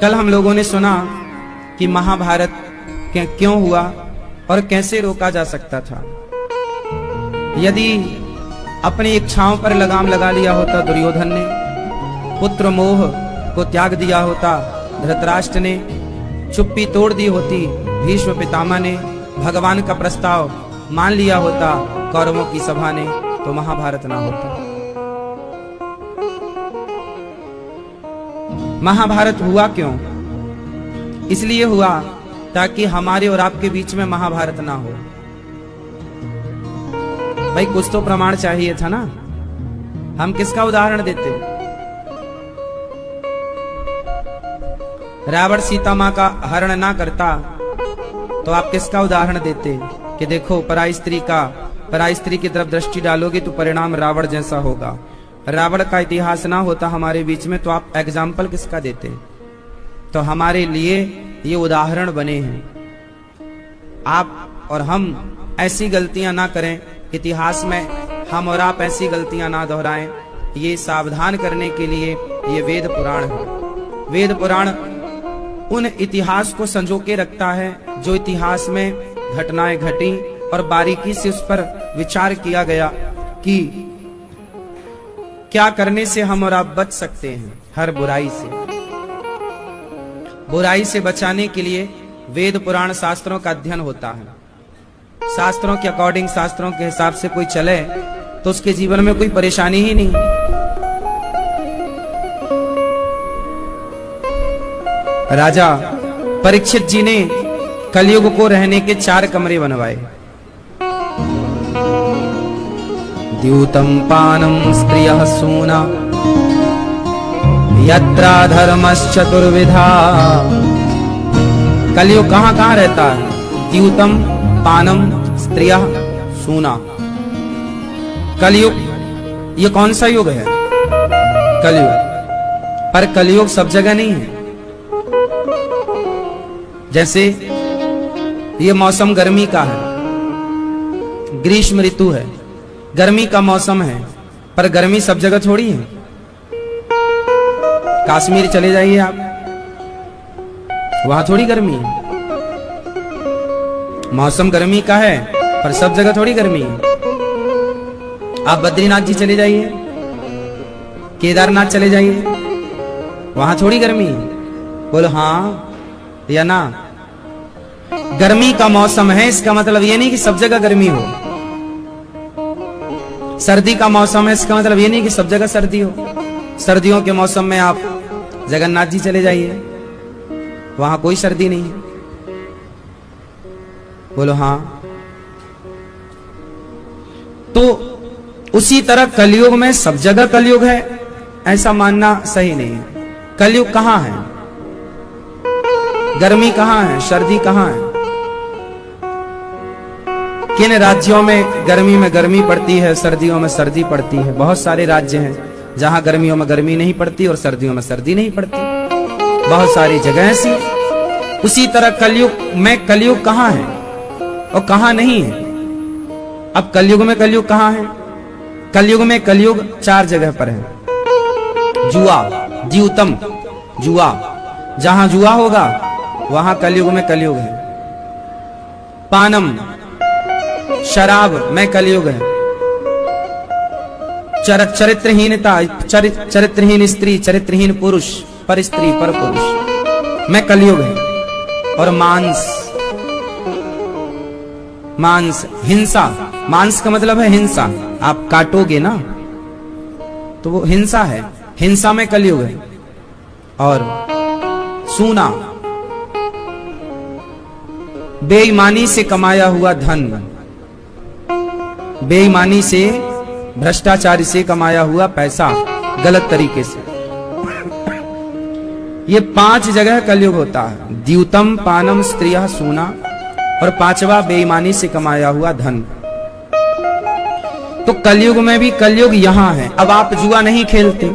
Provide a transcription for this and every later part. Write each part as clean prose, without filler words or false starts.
कल हम लोगों ने सुना कि महाभारत क्यों हुआ और कैसे रोका जा सकता था। यदि अपनी इच्छाओं पर लगाम लगा लिया होता दुर्योधन ने, पुत्र मोह को त्याग दिया होता धृतराष्ट्र ने, चुप्पी तोड़ दी होती भीष्म पितामह ने, भगवान का प्रस्ताव मान लिया होता कौरवों की सभा ने, तो महाभारत ना होता। महाभारत हुआ क्यों? इसलिए हुआ ताकि हमारे और आपके बीच में महाभारत ना हो। भाई कुछ तो प्रमाण चाहिए था ना। हम किसका उदाहरण देते? रावण सीता मां का हरण ना करता तो आप किसका उदाहरण देते कि देखो पराई स्त्री की तरफ दृष्टि डालोगे तो परिणाम रावण जैसा होगा। रावण का इतिहास ना होता हमारे बीच में तो आप एग्जाम्पल किसका देते? तो हमारे लिए ये उदाहरण बने हैं। आप और हम ऐसी गलतियां ना करें, इतिहास में हम और आप ऐसी गलतियां ना दोहराएं, ये सावधान करने के लिए ये वेद पुराण है। वेद पुराण उन इतिहास को संजो के रखता है जो इतिहास में घटनाएं घटी और बारीकी से उस पर विचार किया गया कि क्या करने से हम और आप बच सकते हैं हर बुराई से। बुराई से बचाने के लिए वेद पुराण शास्त्रों का अध्ययन होता है। शास्त्रों के अकॉर्डिंग, शास्त्रों के हिसाब से कोई चले तो उसके जीवन में कोई परेशानी ही नहीं। राजा परीक्षित जी ने कलयुग को रहने के 4 कमरे बनवाए। द्यूतम पानम स्त्रियः सूना यत्रा धर्मश्चतुर्विधा। कलयुग कहां कहां रहता है? द्यूतम पानम स्त्रियः सूना। कलयुग ये कौन सा युग है? कलयुग। पर कलयुग सब जगह नहीं है। जैसे ये मौसम गर्मी का है, ग्रीष्म ऋतु है, गर्मी का मौसम है, पर गर्मी सब जगह थोड़ी है। कश्मीर चले जाइए आप, वहां थोड़ी गर्मी है। मौसम गर्मी का है पर सब जगह थोड़ी गर्मी है। आप बद्रीनाथ जी चले जाइए, केदारनाथ चले जाइए, वहां थोड़ी गर्मी है। बोलो हाँ या ना? गर्मी का मौसम है, इसका मतलब ये नहीं कि सब जगह गर्मी हो। सर्दी का मौसम है, इसका मतलब ये नहीं कि सब जगह सर्दी हो। सर्दियों के मौसम में आप जगन्नाथ जी चले जाइए, वहां कोई सर्दी नहीं है। बोलो हाँ। तो उसी तरह कलयुग में सब जगह कलयुग है ऐसा मानना सही नहीं है। कलयुग कहां है? गर्मी कहां है? सर्दी कहां है? किन राज्यों में गर्मी पड़ती है, सर्दियों में सर्दी पड़ती है? बहुत सारे राज्य हैं जहां गर्मियों में गर्मी नहीं पड़ती और सर्दियों में सर्दी नहीं पड़ती। बहुत सारी जगह ऐसी। उसी तरह कलयुग में कलयुग कहां है और कहां नहीं है? अब कलयुग में कलयुग कहां है? कलयुग में कलयुग 4 जगह पर है। जुआ, द्यूतम, जुआ। जहां जुआ होगा वहां कलयुग में कलयुग है। पानम, शराब में कलयुग है। चरित्रहीनता, चरित्रहीन स्त्री, चरित्रहीन पुरुष, पर स्त्री पर पुरुष में कलयुग है। और मांस, हिंसा। मांस का मतलब है हिंसा। आप काटोगे ना तो वो हिंसा है, हिंसा में कलयुग है। और सूना, बेईमानी से कमाया हुआ धन, बेईमानी से, भ्रष्टाचार से कमाया हुआ पैसा गलत तरीके से। ये 5 जगह कलयुग होता है। द्यूतम, पानम, स्त्रियः सूना और 5वां बेईमानी से कमाया हुआ धन। तो कलयुग में भी कलयुग यहां है। अब आप जुआ नहीं खेलते,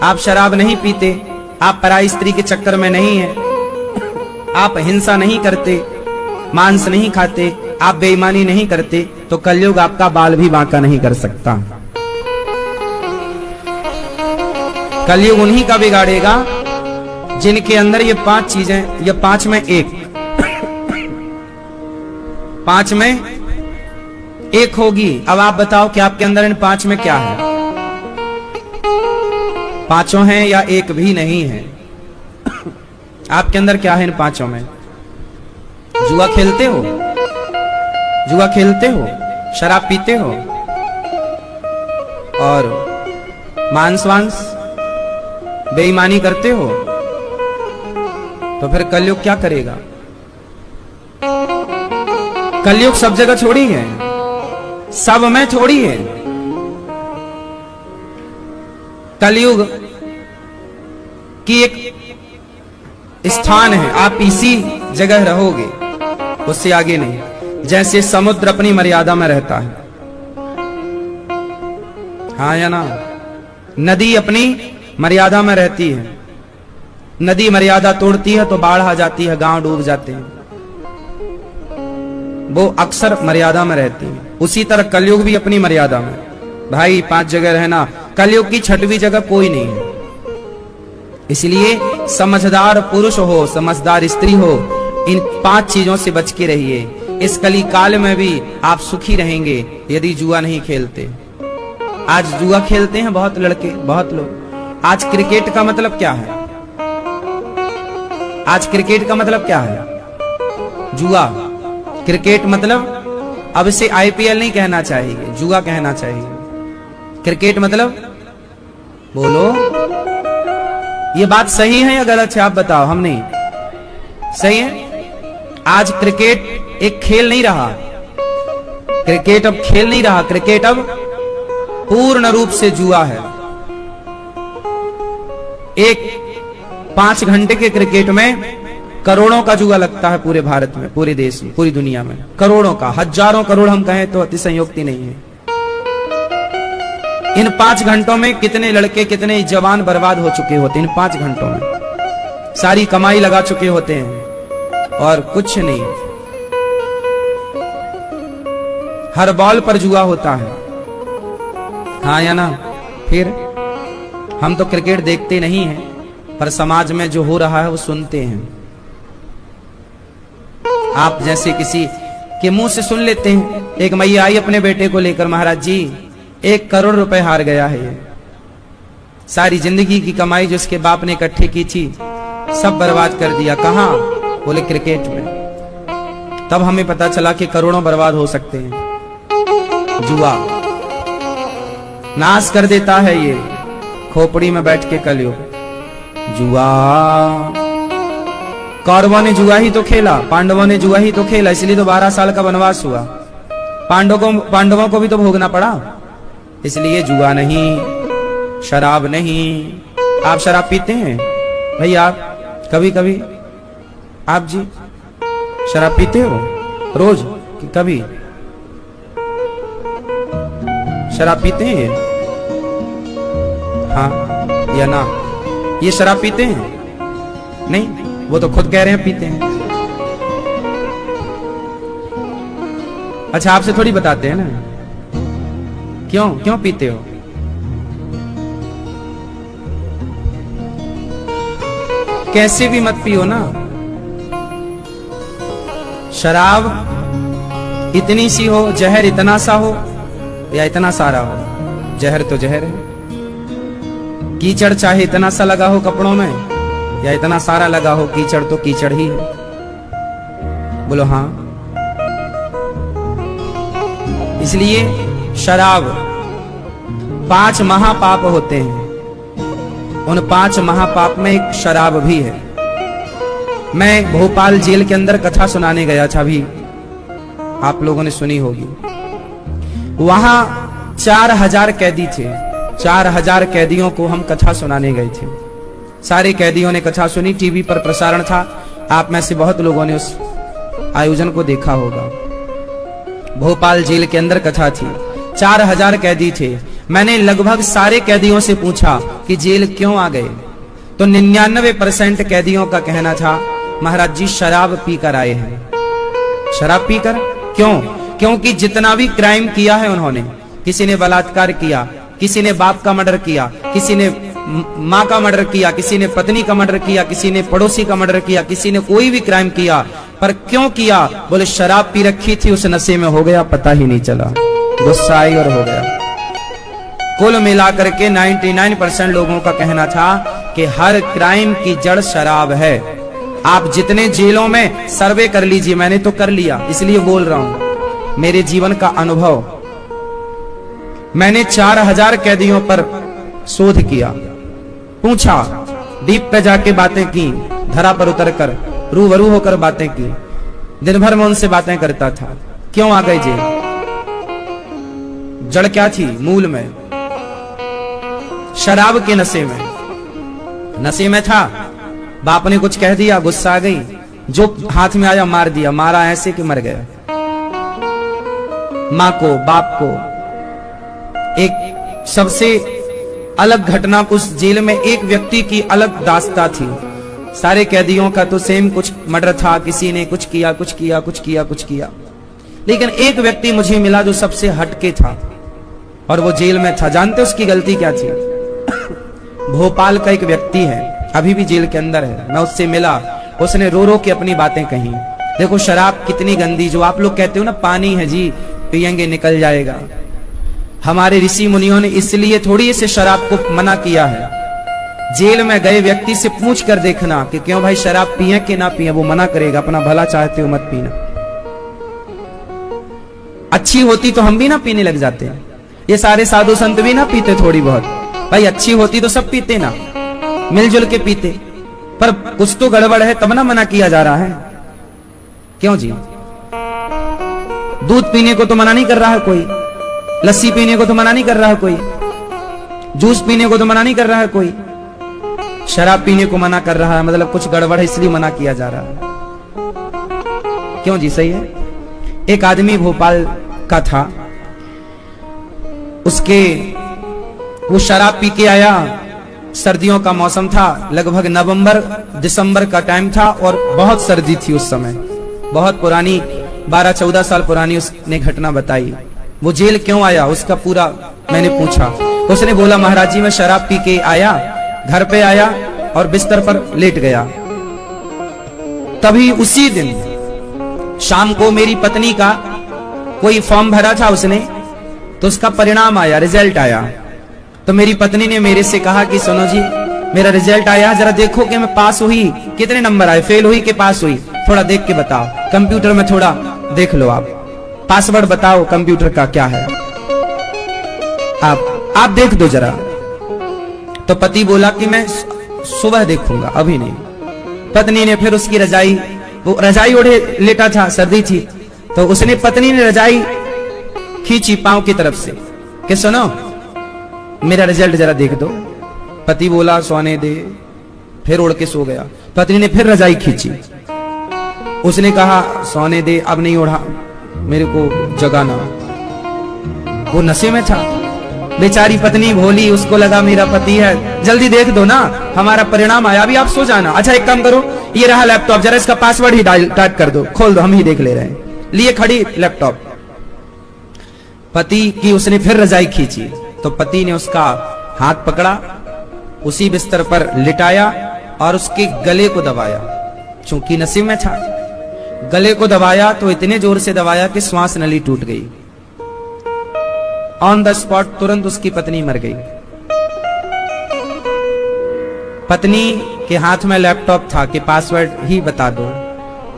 आप शराब नहीं पीते, आप पराई स्त्री के चक्कर में नहीं है, आप हिंसा नहीं करते, मांस नहीं खाते, आप बेईमानी नहीं करते, तो कलयुग आपका बाल भी बांका नहीं कर सकता। कलयुग उन्हीं का बिगाड़ेगा जिनके अंदर ये 5 चीजें, ये 5 में एक 5 में एक होगी। अब आप बताओ कि आपके अंदर इन 5 में क्या है? 5 हैं या एक भी नहीं है? आपके अंदर क्या है इन 5 में? जुआ खेलते हो? जुआ खेलते हो? शराब पीते हो? और मांस वांस बेईमानी करते हो? तो फिर कलयुग क्या करेगा? कलयुग सब जगह थोड़ी है, सब में थोड़ी है। कलयुग की एक स्थान है, आप इसी जगह रहोगे, उससे आगे नहीं। जैसे समुद्र अपनी मर्यादा में रहता है, हाँ या ना? नदी अपनी मर्यादा में रहती है, नदी मर्यादा तोड़ती है तो बाढ़ आ जाती है, गांव डूब जाते हैं। वो अक्सर मर्यादा में रहती है। उसी तरह कलयुग भी अपनी मर्यादा में। भाई 5 जगह रहना, कलयुग की 6वीं जगह कोई नहीं है। इसलिए समझदार पुरुष हो, समझदार स्त्री हो, इन 5 चीजों से बच के रहिए। इस कली काल में भी आप सुखी रहेंगे यदि जुआ नहीं खेलते। आज जुआ खेलते हैं बहुत लड़के, बहुत लोग। आज क्रिकेट का मतलब क्या है? आज क्रिकेट का मतलब क्या है? जुआ। क्रिकेट मतलब अब इसे IPL नहीं कहना चाहिए, जुआ कहना चाहिए। क्रिकेट मतलब, बोलो, ये बात सही है या गलत है? आप बताओ। हम नहीं, सही है। आज क्रिकेट एक खेल नहीं रहा, क्रिकेट अब खेल नहीं रहा, क्रिकेट अब पूर्ण रूप से जुआ है। एक 5 घंटे के क्रिकेट में करोड़ों का जुआ लगता है, पूरे भारत में, पूरे देश में, पूरी दुनिया में। करोड़ों का, हजारों करोड़ हम कहें तो अतिशयोक्ति नहीं है। इन 5 घंटों में कितने लड़के, कितने जवान बर्बाद हो चुके होते हैं। इन 5 घंटों में सारी कमाई लगा चुके होते हैं और कुछ नहीं। हर बॉल पर जुआ होता है, हाँ या ना? फिर हम तो क्रिकेट देखते नहीं हैं, पर समाज में जो हो रहा है वो सुनते हैं। आप जैसे किसी के मुंह से सुन लेते हैं। एक मैया आई अपने बेटे को लेकर, महाराज जी 1 करोड़ रुपए हार गया है ये। सारी जिंदगी की कमाई जो इसके बाप ने इकट्ठी की थी सब बर्बाद कर दिया। कहां? बोले क्रिकेट में। तब हमें पता चला कि करोड़ों बर्बाद हो सकते हैं। जुआ नाश कर देता है ये खोपड़ी में बैठ के कलयुग। जुआ, कौरवों ने जुआ ही तो खेला, पांडवों ने जुआ ही तो खेला, इसलिए तो 12 साल का वनवास हुआ। पांडवों को भी तो भोगना पड़ा। इसलिए जुआ नहीं, शराब नहीं। आप शराब पीते हैं भाई? आप कभी कभी, आप जी शराब पीते हो रोज कि कभी? शराब पीते हैं? हाँ या ना? ये शराब पीते हैं? नहीं, वो तो खुद कह रहे हैं पीते हैं। अच्छा, आपसे थोड़ी बताते हैं ना। क्यों पीते हो? कैसे भी मत पियो ना। शराब इतनी सी हो, जहर इतना सा हो या इतना सारा हो, जहर तो जहर है। कीचड़ चाहे इतना सा लगा हो कपड़ों में या इतना सारा लगा हो, कीचड़ तो कीचड़ ही है। बोलो हाँ। इसलिए शराब 5 महापाप होते हैं। उन 5 महापाप में एक शराब भी है। मैं भोपाल जेल के अंदर कथा सुनाने गया था, अभी आप लोगों ने सुनी होगी। वहां 4000 कैदी थे। 4000 कैदियों को हम कथा सुनाने गए थे। सारे कैदियों ने कथा सुनी, टीवी पर प्रसारण था। आप में से बहुत लोगों ने उस आयोजन को देखा होगा। भोपाल जेल के अंदर कथा थी। 4000 कैदी थे। मैंने लगभग सारे कैदियों से पूछा कि जेल क्यों आ गए, तो 99% कैदियों का कहना था, महाराज जी शराब पीकर आए हैं। शराब पीकर? क्यों? क्योंकि जितना भी क्राइम किया है उन्होंने, किसी ने बलात्कार किया, किसी ने बाप का मर्डर किया, किसी ने माँ का मर्डर किया, किसी ने पत्नी का मर्डर किया, किसी ने पड़ोसी का मर्डर किया, किसी ने कोई भी क्राइम किया, पर क्यों किया? बोले शराब पी रखी थी, उस नशे में हो गया, पता ही नहीं चला, गुस्सा आई और हो गया। कुल मिलाकर के 99% लोगों का कहना था कि हर क्राइम की जड़ शराब है। आप जितने जेलों में सर्वे कर लीजिए, मैंने तो कर लिया इसलिए बोल रहा हूं, मेरे जीवन का अनुभव। मैंने 4000 कैदियों पर शोध किया, पूछा, डीप पे जाके बातें की, धरा पर उतरकर रूबरू होकर बातें की, दिन भर में उनसे बातें करता था। क्यों आ गए जेल? जड़ क्या थी? मूल में शराब के नशे में, नशे में था। बाप ने कुछ कह दिया, गुस्सा आ गई, जो हाथ में आया मार दिया, मारा ऐसे कि मर गया। मां को, बाप को। एक सबसे अलग घटना उस जेल में एक व्यक्ति की अलग दास्तां थी। सारे कैदियों का तो सेम कुछ मर्डर था, किसी ने कुछ किया, कुछ किया, कुछ किया, कुछ किया, लेकिन एक व्यक्ति मुझे मिला जो सबसे हटके था और वो जेल में था। जानते उसकी गलती क्या थी? भोपाल का एक व्यक्ति है, अभी भी जेल के अंदर है, मैं उससे मिला, उसने रो रो के अपनी बातें कही। देखो शराब कितनी गंदी, जो आप लोग कहते हो ना पानी है जी, पिएंगे निकल जाएगा। हमारे ऋषि मुनियों ने इसलिए थोड़ी इसे शराब को मना किया है। जेल में गए व्यक्ति से पूछ कर देखना कि क्यों भाई शराब पिए कि ना पिए, वो मना करेगा, अपना भला चाहते हो मत पीना। अच्छी होती तो हम भी ना पीने लग जाते हैं, ये सारे साधु संत भी ना पीते थोड़ी बहुत, भाई अच्छी होती तो सब पीते ना, मिलजुल के पीते, पर कुछ तो गड़बड़ है तब ना मना किया जा रहा है। क्यों जी? दूध पीने को तो मना नहीं कर रहा है कोई, लस्सी पीने को तो मना नहीं कर रहा है कोई, जूस पीने को तो मना नहीं कर रहा है कोई, शराब पीने को मना कर रहा है, मतलब कुछ गड़बड़ है इसलिए मना किया जा रहा है। क्यों जी? सही है। एक आदमी भोपाल का था, वो शराब पी के आया, सर्दियों का मौसम था, लगभग नवंबर दिसंबर का टाइम था और बहुत सर्दी थी उस समय। बहुत पुरानी 12-14 साल पुरानी उसने घटना बताई। वो जेल क्यों आया उसका पूरा मैंने पूछा। उसने बोला महाराज जी मैं शराब पी के आया, घर पे आया और बिस्तर पर लेट गया। तभी उसी दिन शाम को मेरी पत्नी का कोई फॉर्म भरा था उसने, तो उसका परिणाम आया, रिजल्ट आया। तो मेरी पत्नी ने मेरे से कहा कि सुनो जी मेरा रिजल्ट आया, जरा देखो कि मैं पास हुई, कितने नंबर आए, फेल हुई कि पास हुई, थोड़ा देख के बताओ, कंप्यूटर में थोड़ा देख लो, आप पासवर्ड बताओ कंप्यूटर का क्या है, आप देख दो जरा। तो पति बोला कि मैं सुबह देखूंगा, अभी नहीं। पत्नी ने फिर उसकी रजाई, वो रजाई ओढ़े लेटा था, सर्दी थी, तो उसने पत्नी ने रजाई खींची पांव की तरफ से कि सुनो मेरा रिजल्ट जरा देख दो। पति बोला सोने दे, फिर उड़ के सो गया। पत्नी ने फिर रजाई खींची, उसने कहा सोने दे, अब नहीं ओढ़ा, मेरे को जगाना। वो नशे में था, बेचारी पत्नी भोली, उसको लगा मेरा पति है, जल्दी देख दो ना, हमारा परिणाम आया, अभी आप सो जाना। अच्छा एक काम करो, ये रहा लैपटॉप, जरा इसका पासवर्ड ही टाइप कर दो, खोल दो, हम ही देख ले रहे हैं। लिए खड़ी लैपटॉप, पति की उसने फिर रजाई खींची, तो पति ने उसका हाथ पकड़ा, उसी बिस्तर पर लिटाया और उसके गले को दबाया। चूंकि नशे में था, गले को दबाया तो इतने जोर से दबाया कि श्वास नली टूट गई। ऑन द स्पॉट तुरंत उसकी पत्नी मर गई। पत्नी के हाथ में लैपटॉप था कि पासवर्ड ही बता दो,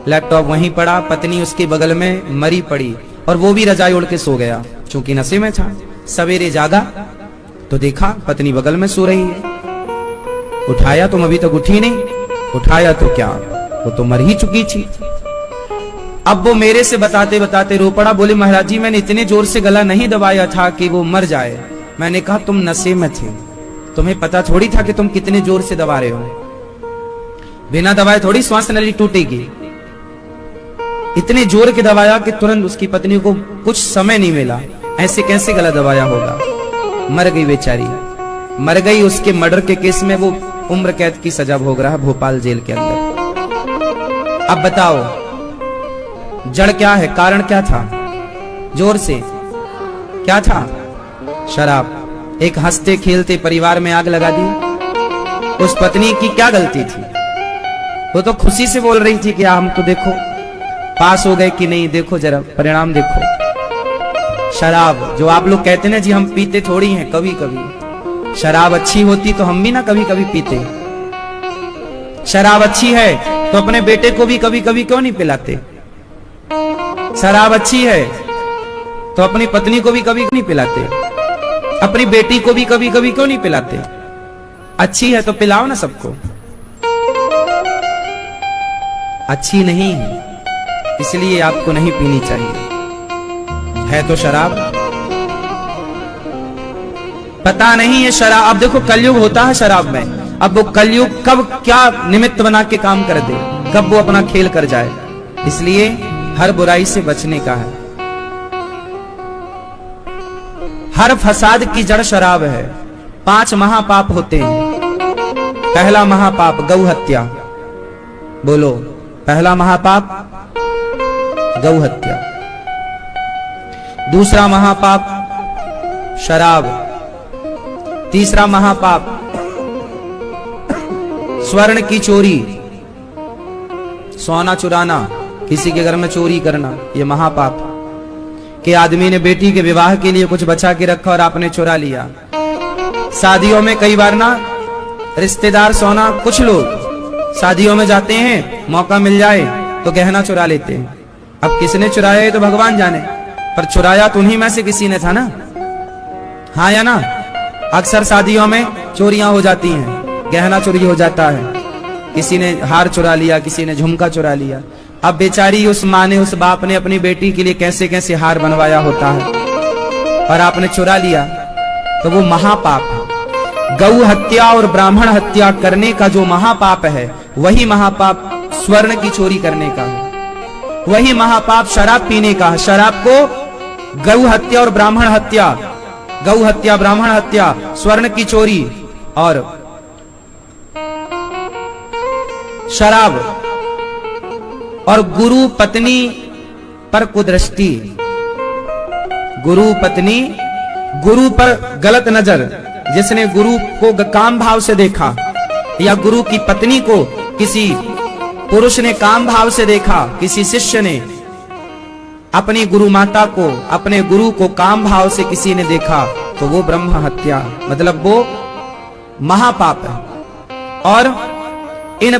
लैपटॉप वहीं पड़ा, पत्नी उसके बगल में मरी पड़ी और वो भी रजाई ओढ़ के सो गया, चूंकि नशे में था। सवेरे जागा तो देखा पत्नी बगल में सो रही है। उठाया, तुम अभी तक उठी नहीं। उठाया तो क्या, वो तो मर ही चुकी थी। अब वो मेरे से बताते बताते रो पड़ा, बोले महाराज जी मैंने इतने जोर से गला नहीं दबाया था कि वो मर जाए। मैंने कहा तुम नशे में थे, तुम्हें पता थोड़ी था कि तुम कितने जोर से दबा रहे हो, बिना दबाए थोड़ी श्वास नली टूटेगी। इतने जोर के दबाया कि तुरंत उसकी पत्नी को कुछ समय नहीं मिला, ऐसे कैसे गला दबाया होगा, मर गई बेचारी, मर गई। उसके मर्डर के केस में वो उम्र कैद की सजा भोग रहा है भोपाल जेल के अंदर। अब बताओ जड़ क्या है, कारण क्या था, जोर से क्या था, शराब। एक हंसते खेलते परिवार में आग लगा दी। उस पत्नी की क्या गलती थी? वो तो खुशी से बोल रही थी कि हम तो देखो पास हो गए कि नहीं, देखो जरा परिणाम देखो। शराब जो आप लोग कहते ना जी हम पीते थोड़ी हैं, कभी कभी शराब अच्छी होती तो हम भी ना कभी कभी पीते। शराब अच्छी है तो अपने बेटे को भी कभी कभी क्यों नहीं पिलाते? शराब अच्छी है तो अपनी पत्नी को भी कभी नहीं पिलाते, अपनी बेटी को भी कभी कभी क्यों नहीं पिलाते? अच्छी है तो पिलाओ ना सबको। अच्छी नहीं है इसलिए आपको नहीं पीनी चाहिए, है तो शराब। पता नहीं है शराब, अब देखो कलयुग होता है शराब में, अब वो कलयुग कब क्या निमित्त बना के काम कर दे, कब वो अपना खेल कर जाए, इसलिए हर बुराई से बचने का है। हर फसाद की जड़ शराब है। 5 महापाप होते हैं। पहला महापाप गौ हत्या, बोलो पहला महापाप गौ हत्या। दूसरा महापाप शराब। तीसरा महापाप स्वर्ण की चोरी, सोना चुराना, किसी के घर में चोरी करना, यह महापाप। कि आदमी ने बेटी के विवाह के लिए कुछ बचा के रखा और आपने चुरा लिया। शादियों में कई बार ना रिश्तेदार सोना, कुछ लोग शादियों में जाते हैं, मौका मिल जाए तो गहना चुरा लेते हैं। अब किसने चुराया तो भगवान जाने, पर चुराया तो उन्हीं में से किसी ने था ना, हाँ या ना। अक्सर शादियों में चोरियां हो जाती हैं, गहना चोरी हो जाता है, किसी ने हार चुरा लिया, किसी ने झुमका चुरा लिया। अब बेचारी उस माँ ने, उस बाप ने अपनी बेटी के लिए कैसे कैसे हार बनवाया होता है और आपने चुरा लिया, तो वो महापाप है। गौ हत्या और ब्राह्मण हत्या करने का जो महापाप है, वही महापाप स्वर्ण की चोरी करने का है, वही महापाप शराब पीने का है। शराब को गौ हत्या और ब्राह्मण हत्या, गौ हत्या, ब्राह्मण हत्या, स्वर्ण की चोरी और शराब और गुरु पत्नी पर कुदृष्टि, गुरु पत्नी, गुरु पर गलत नजर, जिसने गुरु को काम भाव से देखा या गुरु की पत्नी को किसी पुरुष ने काम भाव से देखा, किसी शिष्य ने अपनी गुरु माता को, अपने गुरु को काम भाव से किसी ने देखा, तो वो ब्रह्म हत्या, मतलब वो महापाप है। और इन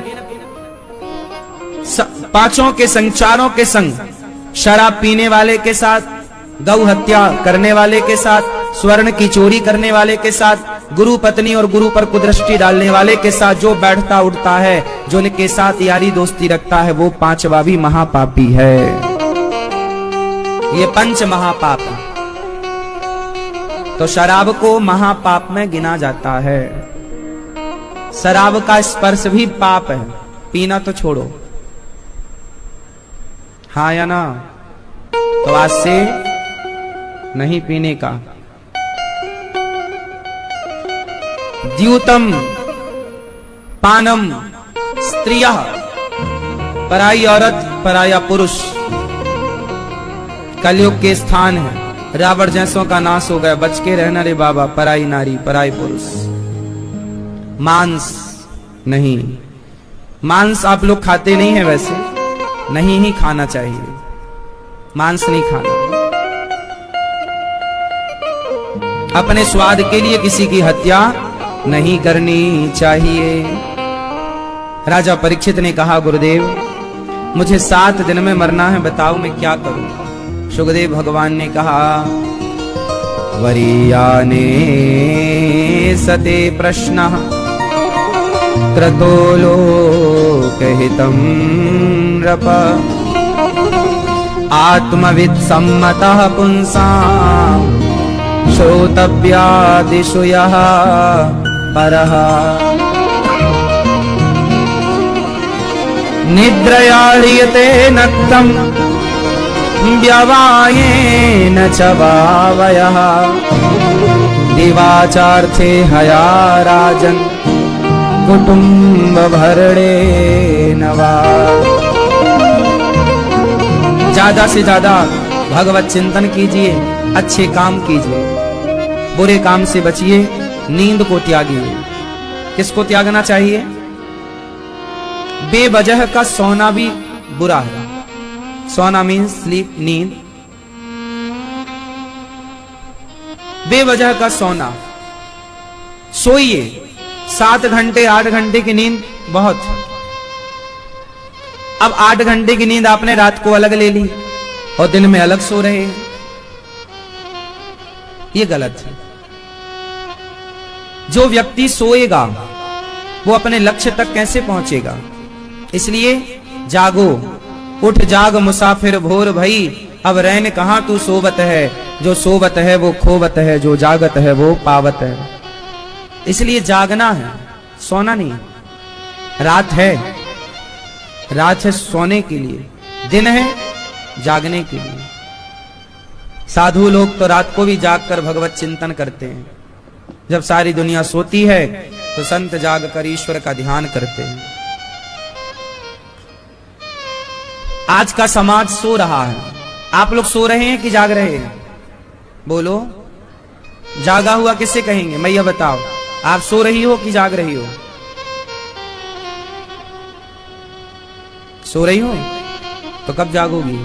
5 के संचारों के संग, शराब पीने वाले के साथ, गौ हत्या करने वाले के साथ, स्वर्ण की चोरी करने वाले के साथ, गुरु पत्नी और गुरु पर कुदृष्टि डालने वाले के साथ जो बैठता उठता है, जो उनके साथ यारी दोस्ती रखता है, वो 5वां भी महापापी है। ये 5 महापाप है। तो शराब को महापाप में गिना जाता है। शराब का स्पर्श भी पाप है, पीना तो छोड़ो, हाँ या ना। तो आज से नहीं पीने का। द्यूतम पानम स्त्रियः, पराई औरत पराया पुरुष कलयुग के स्थान है। रावण जैसों का नाश हो गया, बच के रहना रे बाबा, पराई नारी पराई पुरुष। मांस नहीं, मांस आप लोग खाते नहीं है, वैसे नहीं ही खाना चाहिए, मांस नहीं खाना। अपने स्वाद के लिए किसी की हत्या नहीं करनी चाहिए। राजा परीक्षित ने कहा, गुरुदेव मुझे 7 दिन में मरना है, बताओ मैं क्या करूं। सुखदेव भगवान ने कहा, वरीयाने सते प्रश्नः क्रतो लोकहितं नृप आत्मवित् सम्मतः पुंसां श्रोतव्यादिषु यः परः निद्रया ह्रियते नक्तं व्यवायेन च वावयः दिवाचार्थे हया राजन् कुटुंब भरणे नवा। ज्यादा से ज्यादा भगवत चिंतन कीजिए, अच्छे काम कीजिए, बुरे काम से बचिए, नींद को त्यागिए। किसको त्यागना चाहिए? बेवजह का सोना भी बुरा है। सोना मीन्स स्लीप, नींद। बेवजह का सोना, सोइए 7 घंटे 8 घंटे की नींद बहुत। अब 8 घंटे की नींद आपने रात को अलग ले ली और दिन में अलग सो रहे हैं, ये गलत है। जो व्यक्ति सोएगा वो अपने लक्ष्य तक कैसे पहुंचेगा? इसलिए जागो, उठ जाग मुसाफिर भोर भई, अब रैन कहां तू सोवत है, जो सोवत है वो खोवत है, जो जागत है वो पावत है। इसलिए जागना है, सोना नहीं। रात है, रात है सोने के लिए, दिन है जागने के लिए। साधु लोग तो रात को भी जागकर भगवत चिंतन करते हैं। जब सारी दुनिया सोती है तो संत जागकर ईश्वर का ध्यान करते हैं। आज का समाज सो रहा है। आप लोग सो रहे हैं कि जाग रहे हैं? बोलो, जागा हुआ किसे कहेंगे? मैया बताओ, आप सो रही हो कि जाग रही हो? सो रही हो तो कब जागोगी?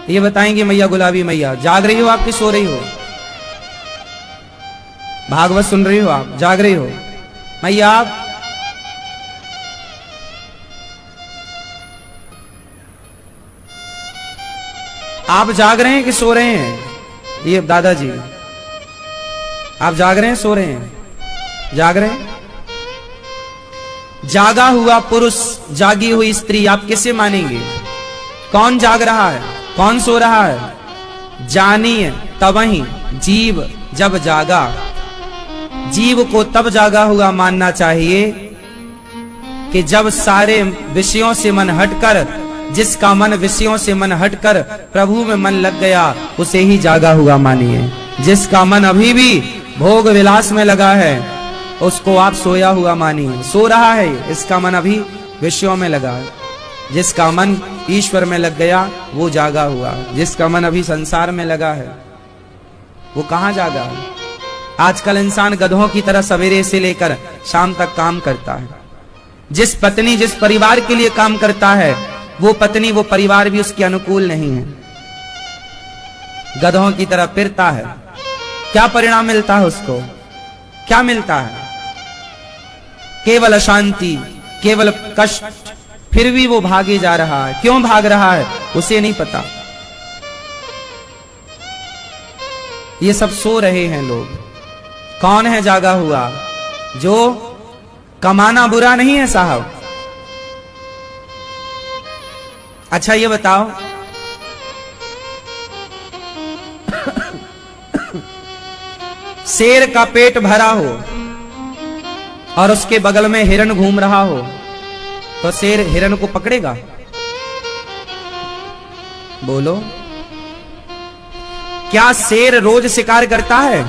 ये बताएंगे मैया गुलाबी मैया, जाग रही हो आप कि सो रही हो? भागवत सुन रही हो आप, जाग रही हो? मैया आप जाग रहे हैं कि सो रहे हैं? ये दादाजी, आप जाग रहे हैं सो रहे हैं? जाग रहे हैं। जागा हुआ पुरुष, जागी हुई स्त्री, आप किसे मानेंगे? कौन जाग रहा है, कौन सो रहा है? जानिए तबहि जीव जब जागा। जीव को तब जागा हुआ मानना चाहिए कि जब सारे विषयों से मन हटकर, जिसका मन विषयों से मन हटकर प्रभु में मन लग गया, उसे ही जागा हुआ मानिए। जिसका मन अभी भी भोग विलास में लगा है, उसको आप सोया हुआ मानिए। सो रहा है, इसका मन अभी विषयों में लगा है। जिसका मन ईश्वर में लग गया वो जागा हुआ। जिसका मन अभी संसार में लगा है वो कहां जागा है? आजकल इंसान गधों की तरह सवेरे से लेकर शाम तक काम करता है। जिस पत्नी जिस परिवार के लिए काम करता है, वो पत्नी वो परिवार भी उसके अनुकूल नहीं है। गधों की तरह फिरता है, क्या परिणाम मिलता है उसको? क्या मिलता है? केवल अशांति, केवल कष्ट। फिर भी वो भागे जा रहा है। क्यों भाग रहा है उसे नहीं पता। ये सब सो रहे हैं लोग। कौन है जागा हुआ? जो कमाना बुरा नहीं है साहब। अच्छा ये बताओ, शेर का पेट भरा हो और उसके बगल में हिरण घूम रहा हो तो शेर हिरण को पकड़ेगा? बोलो, क्या शेर रोज शिकार करता है?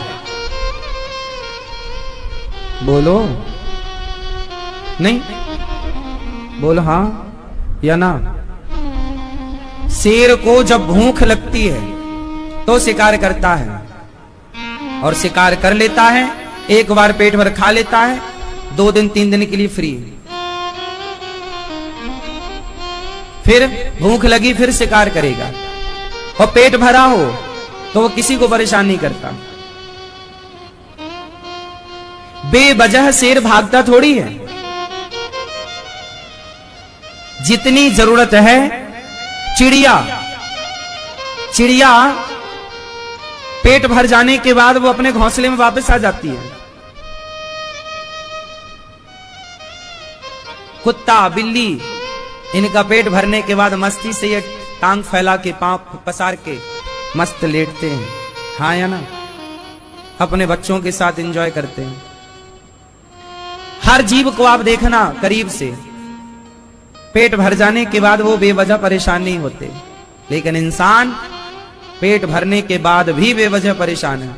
बोलो, नहीं? बोलो हाँ या ना? शेर को जब भूख लगती है तो शिकार करता है और शिकार कर लेता है। एक बार पेट भर खा लेता है, 2 दिन 3 दिन के लिए फ्री। फिर भूख लगी फिर शिकार करेगा। और पेट भरा हो तो वो किसी को परेशान नहीं करता। बेवजह शेर भागता थोड़ी है। जितनी जरूरत है, चिड़िया पेट भर जाने के बाद वो अपने घोंसले में वापस आ जाती है। कुत्ता बिल्ली, इनका पेट भरने के बाद मस्ती से ये टांग फैला के पांव पसार के मस्त लेटते हैं। हाँ या ना? अपने बच्चों के साथ एंजॉय करते हैं। हर जीव को आप देखना करीब से, पेट भर जाने के बाद वो बेवजह परेशान नहीं होते। लेकिन इंसान पेट भरने के बाद भी बेवजह परेशान है।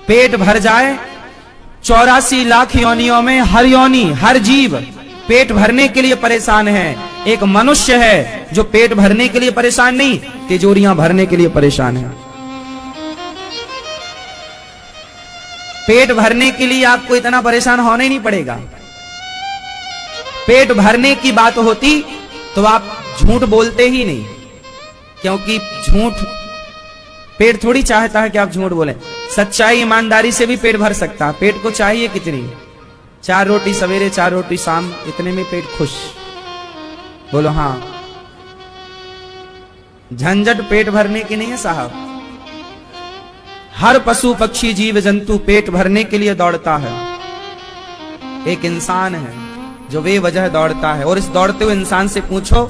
पेट भर जाए, 84 लाख योनियों में हर योनि, हर जीव पेट भरने के लिए परेशान है। एक मनुष्य है जो पेट भरने के लिए परेशान नहीं, तिजोरियां भरने के लिए परेशान हैं। पेट भरने के लिए आपको इतना परेशान होना ही नहीं पड़ेगा। पेट भरने की बात होती तो आप झूठ बोलते ही नहीं, क्योंकि झूठ पेट थोड़ी चाहता है कि आप झूठ बोलें। सच्चाई ईमानदारी से भी पेट भर सकता है। पेट को चाहिए कितनी? 4 रोटी सवेरे 4 रोटी शाम, इतने में पेट खुश। बोलो हाँ। झंझट पेट भरने की नहीं है साहब। हर पशु पक्षी जीव जंतु पेट भरने के लिए दौड़ता है। एक इंसान है जो बेवजह दौड़ता है, और इस दौड़ते हुए इंसान से पूछो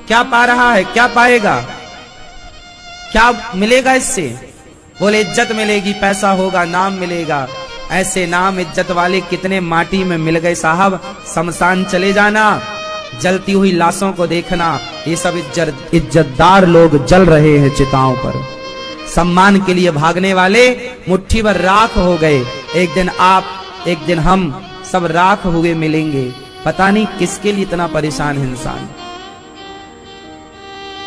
क्या पा रहा है, क्या पाएगा, क्या मिलेगा इससे? बोले इज्जत मिलेगी, पैसा होगा, नाम मिलेगा। ऐसे नाम इज्जत वाले कितने माटी में मिल गए साहब। शमशान चले जाना, जलती हुई लाशों को देखना, ये सब इज्जतदार लोग जल रहे हैं चिताओं पर। सम्मान के लिए भागने वाले मुट्ठी भर राख हो गए। एक दिन आप, एक दिन हम सब राख हुए मिलेंगे। पता नहीं किसके लिए इतना परेशान है इंसान।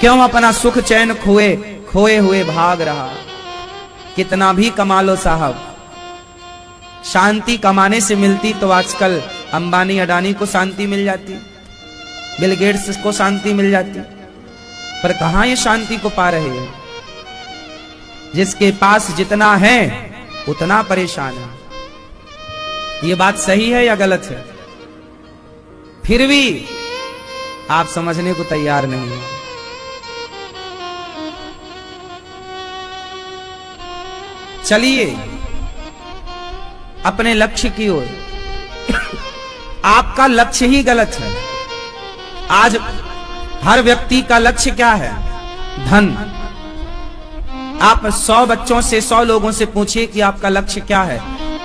क्यों अपना सुख चैन खोए हुए भाग रहा। कितना भी कमा लो साहब, शांति कमाने से मिलती तो आजकल अंबानी अडानी को शांति मिल जाती, बिल गेट्स को शांति मिल जाती। पर कहां ये शांति को पा रहे हैं? जिसके पास जितना है उतना परेशान है। ये बात सही है या गलत है? फिर भी आप समझने को तैयार नहीं है। चलिए अपने लक्ष्य की ओर। आपका लक्ष्य ही गलत है। आज हर व्यक्ति का लक्ष्य क्या है? धन। आप 100 बच्चों से, 100 लोगों से पूछिए कि आपका लक्ष्य क्या है,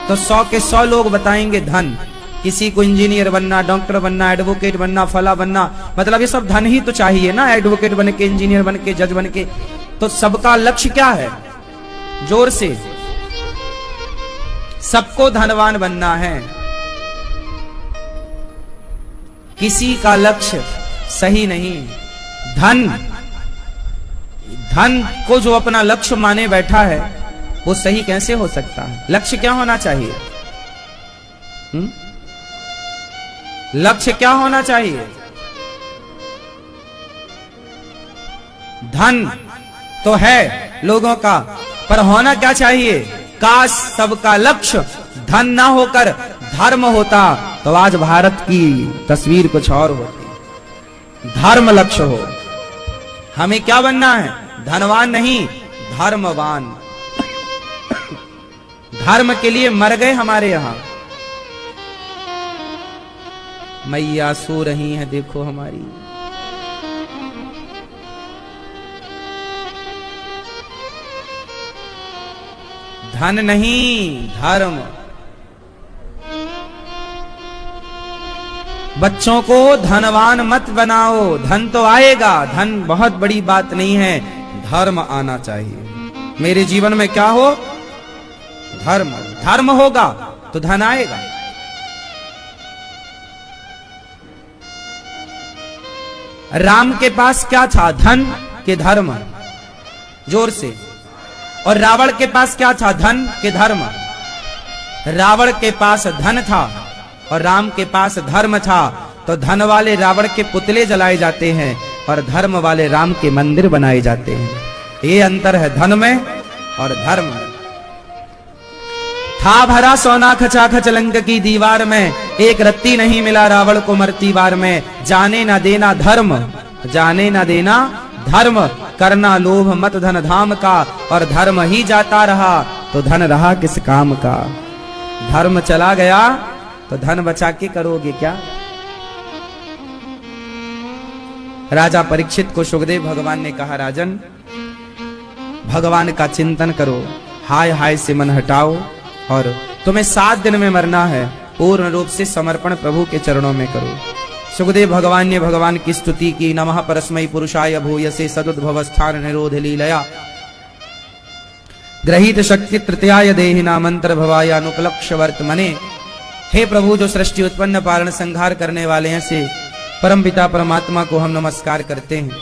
तो 100 के 100 लोग बताएंगे धन। किसी को इंजीनियर बनना, डॉक्टर बनना, एडवोकेट बनना, फला बनना, मतलब ये सब धन ही तो चाहिए ना। एडवोकेट बन के, इंजीनियर बन के, जज बन के, तो सबका लक्ष्य क्या है? जोर से। सबको धनवान बनना है। किसी का लक्ष्य सही नहीं। धन को जो अपना लक्ष्य माने बैठा है वो सही कैसे हो सकता है? लक्ष्य क्या होना चाहिए? लक्ष्य क्या होना चाहिए? धन तो है लोगों का, पर होना क्या चाहिए? काश सबका लक्ष्य धन ना होकर धर्म होता तो आज भारत की तस्वीर कुछ और होती। धर्म लक्ष्य हो। हमें क्या बनना है? धनवान नहीं, धर्मवान। धर्म के लिए मर गए हमारे यहां। मैया सो रही हैं, देखो हमारी। धन नहीं, धर्म। बच्चों को धनवान मत बनाओ। धन तो आएगा, धन बहुत बड़ी बात नहीं है, धर्म आना चाहिए। मेरे जीवन में क्या हो? धर्म। धर्म होगा तो धन आएगा। राम के पास क्या था? धन के धर्म। जोर से। और रावण के पास क्या था? धन के धर्म। रावण के पास धन था और राम के पास धर्म था, तो धन वाले रावण के पुतले जलाए जाते हैं और धर्म वाले राम के मंदिर बनाए जाते हैं। ये अंतर है धन में और धर्म में। था भरा सोना खचाखच लंक की दीवार में, एक रत्ती नहीं मिला रावण को मरती बार में। जाने ना देना धर्म, जाने ना देना धर्म, करना लोभ मत धन धाम का, और धर्म ही जाता रहा तो धन रहा किस काम का। धर्म चला गया तो धन बचा के करोगे क्या? राजा परीक्षित को सुखदेव भगवान ने कहा, राजन भगवान का चिंतन करो, हाय हाय से मन हटाओ, और तुम्हें 7 दिन में मरना है। पूर्ण रूप से समर्पण प्रभु के चरणों में करो। सुखदेव भगवान ने भगवान की स्तुति की। नमः परस्मै पुरुषाय भूयसे सदुद्भव स्थान निरोध लीलया, ग्रहीत शक्ति तृतीयाय देहिना मंत्र भवाय अनुपलक्ष्य वर्तमने। हे प्रभु, जो सृष्टि उत्पन्न पालन संहार करने वाले हैं, से परम पिता परमात्मा को हम नमस्कार करते हैं।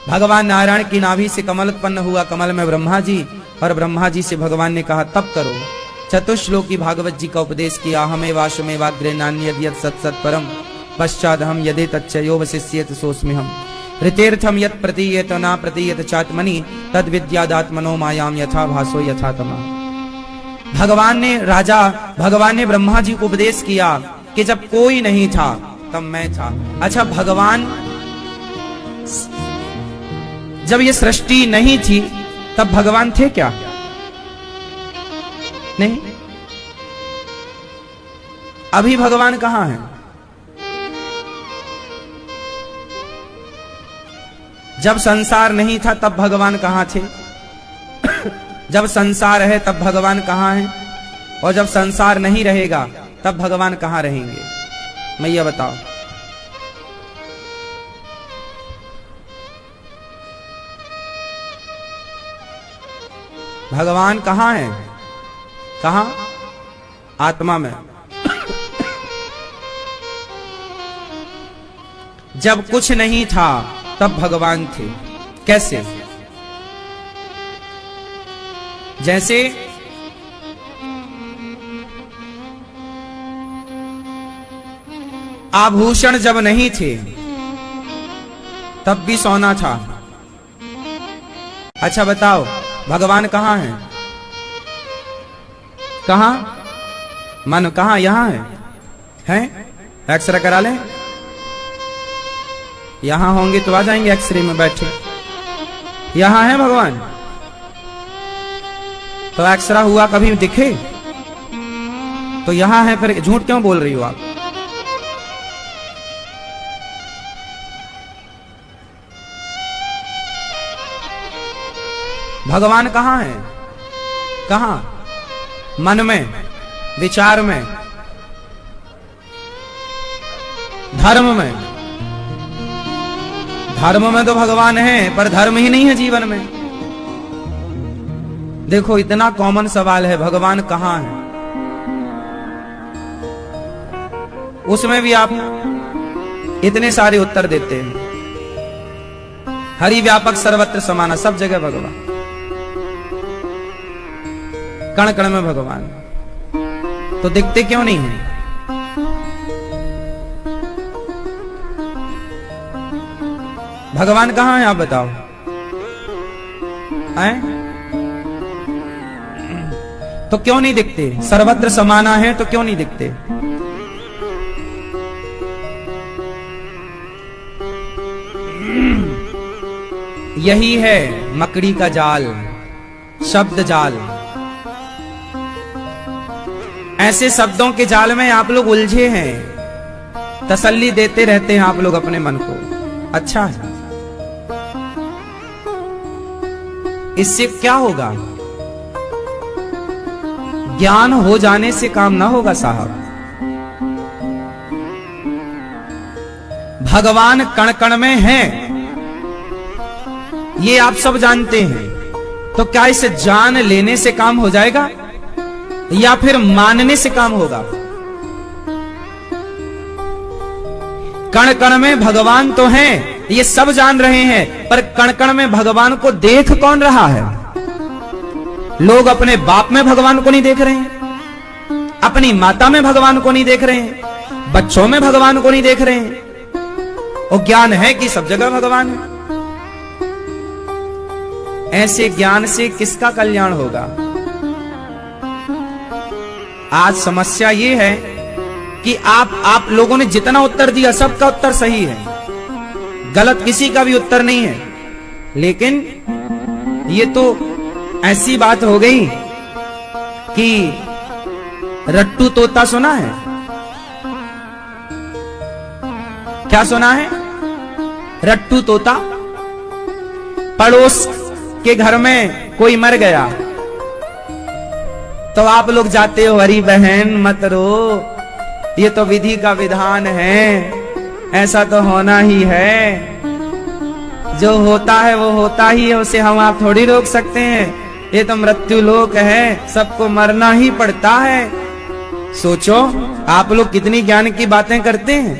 भगवान नारायण की नाभि से कमल उत्पन्न हुआ, कमल में ब्रह्मा जी, और ब्रह्मा जी से भगवान ने कहा तप करो। चतुश्लोकी भागवत जी का उपदेश किया। हमें वाशुमे वाग्रे नान्यद्यत् सत् सत् परम पश्चाद हम यदि तच्चयो वशिष्येत सोस्मि हम ऋतेर्थम यत् प्रतीयत न प्रतीयत चात्मनि तद विद्यादात्मनो मायाम यथा भासो यथा तमा। भगवान ने ब्रह्मा जी को उपदेश किया कि जब कोई नहीं था तब मैं था। अच्छा, भगवान जब ये सृष्टि नहीं थी तब भगवान थे क्या? नहीं। अभी भगवान कहां है? जब संसार नहीं था तब भगवान कहां थे? जब संसार है तब भगवान कहां है? और जब संसार नहीं रहेगा तब भगवान कहां रहेंगे? मैया बताओ। भगवान कहां है? कहां? आत्मा में। जब कुछ नहीं था तब भगवान थे। कैसे? जैसे आभूषण जब नहीं थे तब भी सोना था। अच्छा बताओ, भगवान कहां है? कहां? मन कहां? यहां है? हैं? एक्सरे करा लें? यहां होंगे तो आ जाएंगे एक्सरे में बैठे। यहां है भगवान? तो एक्सरा हुआ कभी दिखे? तो यहां है, फिर झूठ क्यों बोल रही हो आप? भगवान कहां है? कहां? मन में, विचार में, धर्म में। धर्म में तो भगवान है, पर धर्म ही नहीं है जीवन में। देखो, इतना कॉमन सवाल है, भगवान कहां है? उसमें भी आप इतने सारे उत्तर देते हैं। हरि व्यापक सर्वत्र समाना, सब जगह भगवान, कण कण में भगवान। तो दिखते क्यों नहीं है? भगवान कहां है आप बताओ? हैं? तो क्यों नहीं दिखते? सर्वत्र समाना है तो क्यों नहीं दिखते? यही है मकड़ी का जाल, शब्द जाल। ऐसे शब्दों के जाल में आप लोग उलझे हैं, तसल्ली देते रहते हैं आप लोग अपने मन को। अच्छा है, इससे क्या होगा? ज्ञान हो जाने से काम ना होगा साहब। भगवान कण कण में है, ये आप सब जानते हैं। तो क्या इसे जान लेने से काम हो जाएगा या फिर मानने से काम होगा? कण कण में भगवान तो है, ये सब जान रहे हैं, पर कण कण में भगवान को देख कौन रहा है? लोग अपने बाप में भगवान को नहीं देख रहे हैं, अपनी माता में भगवान को नहीं देख रहे हैं, बच्चों में भगवान को नहीं देख रहे हैं। और ज्ञान है कि सब जगह भगवान है। ऐसे ज्ञान से किसका कल्याण होगा? आज समस्या ये है कि आप लोगों ने जितना उत्तर दिया सबका उत्तर सही है, गलत किसी का भी उत्तर नहीं है। लेकिन ये तो ऐसी बात हो गई कि रट्टू तोता सुना है? क्या सुना है? रट्टू तोता। पड़ोस के घर में कोई मर गया तो आप लोग जाते हो, हरी बहन मत रो, ये तो विधि का विधान है, ऐसा तो होना ही है, जो होता है वो होता ही है, उसे हम आप थोड़ी रोक सकते हैं, ये तो मृत्यु लोक है, सबको मरना ही पड़ता है। सोचो आप लोग कितनी ज्ञान की बातें करते हैं।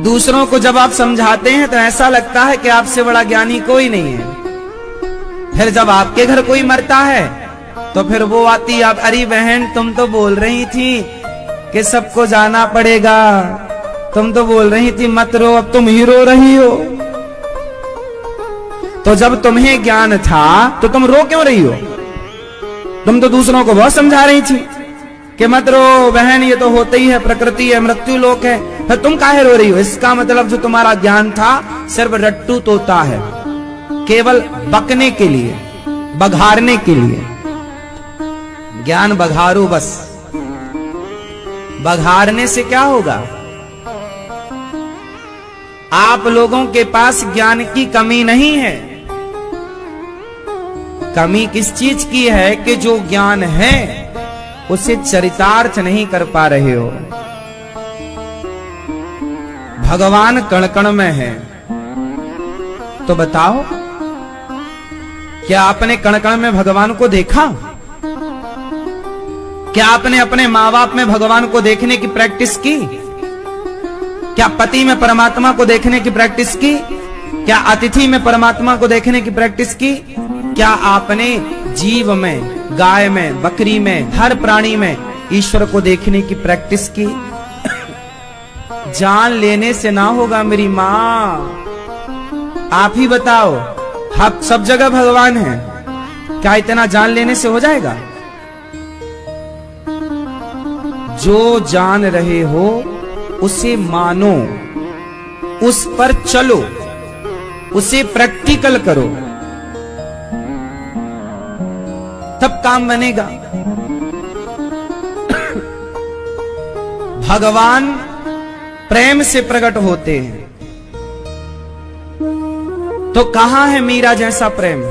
दूसरों को जब आप समझाते हैं तो ऐसा लगता है कि आपसे बड़ा ज्ञानी कोई नहीं है। फिर जब आपके घर कोई मरता है तो फिर वो आती, आप, अरे बहन तुम तो बोल रही थी कि सबको जाना पड़ेगा, तुम तो बोल रही थी मत रो, अब तुम ही रो रही हो। तो जब तुम्हें ज्ञान था तो तुम रो क्यों रही हो? तुम तो दूसरों को बहुत समझा रही थी कि मत रो बहन, ये तो होता ही है, प्रकृति है, मृत्यु लोक है, फिर तुम काहे रो रही हो? इसका मतलब जो तुम्हारा ज्ञान था सिर्फ रट्टू तोता है, केवल बकने के लिए, बघारने के लिए। ज्ञान बघारो बस, बघारने से क्या होगा? आप लोगों के पास ज्ञान की कमी नहीं है। कमी किस चीज की है कि जो ज्ञान है उसे चरितार्थ नहीं कर पा रहे हो। भगवान कण कण में है, तो बताओ क्या आपने कण कण में भगवान को देखा? क्या आपने अपने माँ बाप में भगवान को देखने की प्रैक्टिस की? क्या पति में परमात्मा को देखने की प्रैक्टिस की? क्या अतिथि में परमात्मा को देखने की प्रैक्टिस की? क्या आपने जीव में, गाय में, बकरी में, हर प्राणी में ईश्वर को देखने की प्रैक्टिस की? जान लेने से ना होगा मेरी माँ, आप ही बताओ। हम सब जगह भगवान है, क्या इतना जान लेने से हो जाएगा? जो जान रहे हो उसे मानो, उस पर चलो, उसे प्रैक्टिकल करो, तब काम बनेगा। भगवान प्रेम से प्रकट होते हैं, तो कहां है मीरा जैसा प्रेम?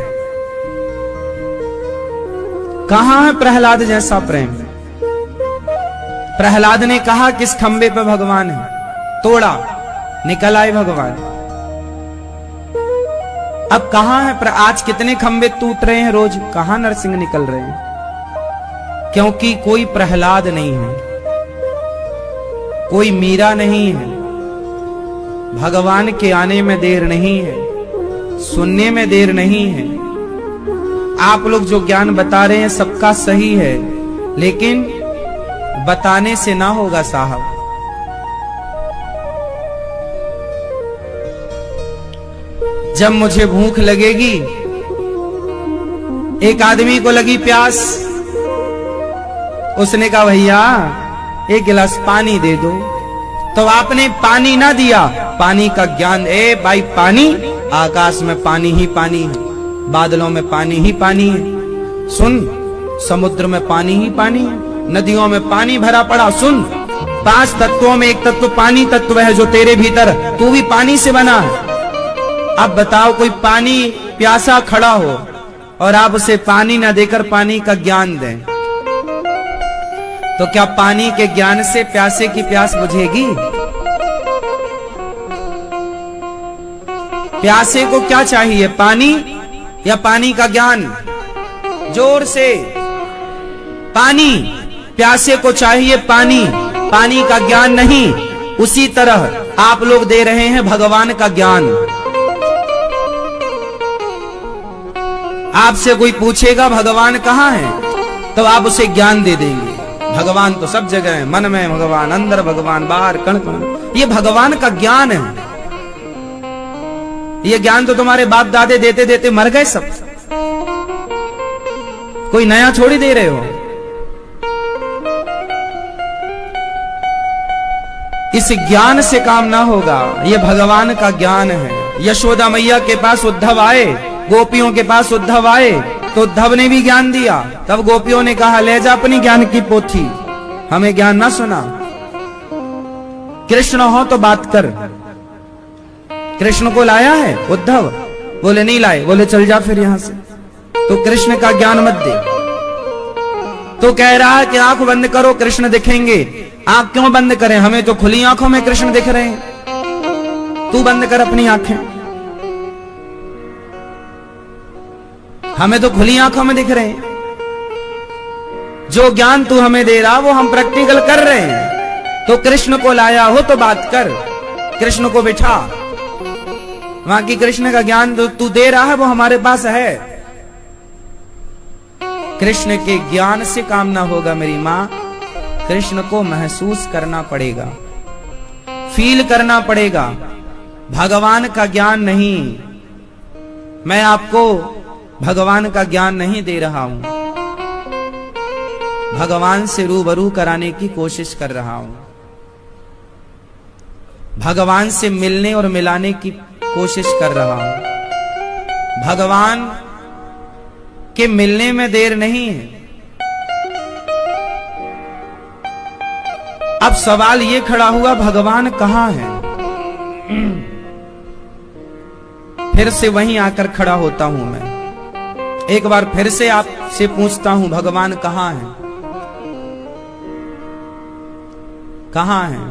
कहां है प्रहलाद जैसा प्रेम? प्रहलाद ने कहा किस खंबे पे भगवान है, तोड़ा, निकल आए भगवान। अब कहां है? आज कितने खंबे टूट रहे हैं रोज, कहां नरसिंह निकल रहे हैं? क्योंकि कोई प्रहलाद नहीं है, कोई मीरा नहीं है। भगवान के आने में देर नहीं है, सुनने में देर नहीं है। आप लोग जो ज्ञान बता रहे हैं सबका सही है, लेकिन बताने से ना होगा साहब। जब मुझे भूख लगेगी, एक आदमी को लगी प्यास, उसने कहा भैया एक गिलास पानी दे दो, तो आपने पानी ना दिया, पानी का ज्ञान, ए भाई पानी, आकाश में पानी ही पानी है, बादलों में पानी ही पानी है, सुन समुद्र में पानी ही पानी है, नदियों में पानी भरा पड़ा, सुन 5 तत्वों में एक तत्व पानी तत्व है जो तेरे भीतर, तू भी पानी से बना है। अब बताओ कोई पानी प्यासा खड़ा हो और आप उसे पानी ना देकर पानी का ज्ञान दें, तो क्या पानी के ज्ञान से प्यासे की प्यास बुझेगी? प्यासे को क्या चाहिए, पानी या पानी का ज्ञान? जोर से, पानी। प्यासे को चाहिए पानी, पानी का ज्ञान नहीं। उसी तरह आप लोग दे रहे हैं भगवान का ज्ञान। आपसे कोई पूछेगा भगवान कहाँ है, तो आप उसे ज्ञान दे देंगे। भगवान तो सब जगह है, मन में भगवान, अंदर भगवान, बाहर कण कण। ये भगवान का ज्ञान है। ये ज्ञान तो तुम्हारे बाप दादे देते देते मर गए सब, कोई नया छोड़ी दे रहे हो। इस ज्ञान से काम ना होगा, ये भगवान का ज्ञान है। यशोदा मैया के पास उद्धव आए, गोपियों के पास उद्धव आए, तो उद्धव ने भी ज्ञान दिया। तब गोपियों ने कहा ले जा अपनी ज्ञान की पोथी, हमें ज्ञान ना सुना। कृष्ण हो तो बात कर। कृष्ण को लाया है उद्धव? बोले नहीं लाए। बोले चल जा फिर यहां से, तो कृष्ण का ज्ञान मत दे। तो कह रहा है कि आंख बंद करो कृष्ण दिखेंगे। आंख क्यों बंद करें, हमें तो खुली आंखों में कृष्ण दिख रहे हैं। तू बंद कर अपनी आंखें, हमें तो खुली आंखों में दिख रहे हैं। जो ज्ञान तू हमें दे रहा वो हम प्रैक्टिकल कर रहे हैं। तो कृष्ण को लाया हो तो बात कर। कृष्ण को बिठा, वहां की कृष्ण का ज्ञान तू दे रहा है वो हमारे पास है। कृष्ण के ज्ञान से काम ना होगा मेरी मां, कृष्ण को महसूस करना पड़ेगा, फील करना पड़ेगा। भगवान का ज्ञान नहीं, मैं आपको भगवान का ज्ञान नहीं दे रहा हूं, भगवान से रूबरू कराने की कोशिश कर रहा हूं, भगवान से मिलने और मिलाने की कोशिश कर रहा हूं। भगवान के मिलने में देर नहीं है। अब सवाल ये खड़ा हुआ, भगवान कहां है? फिर से वहीं आकर खड़ा होता हूं मैं, एक बार फिर से आपसे पूछता हूं, भगवान कहां है? कहां है?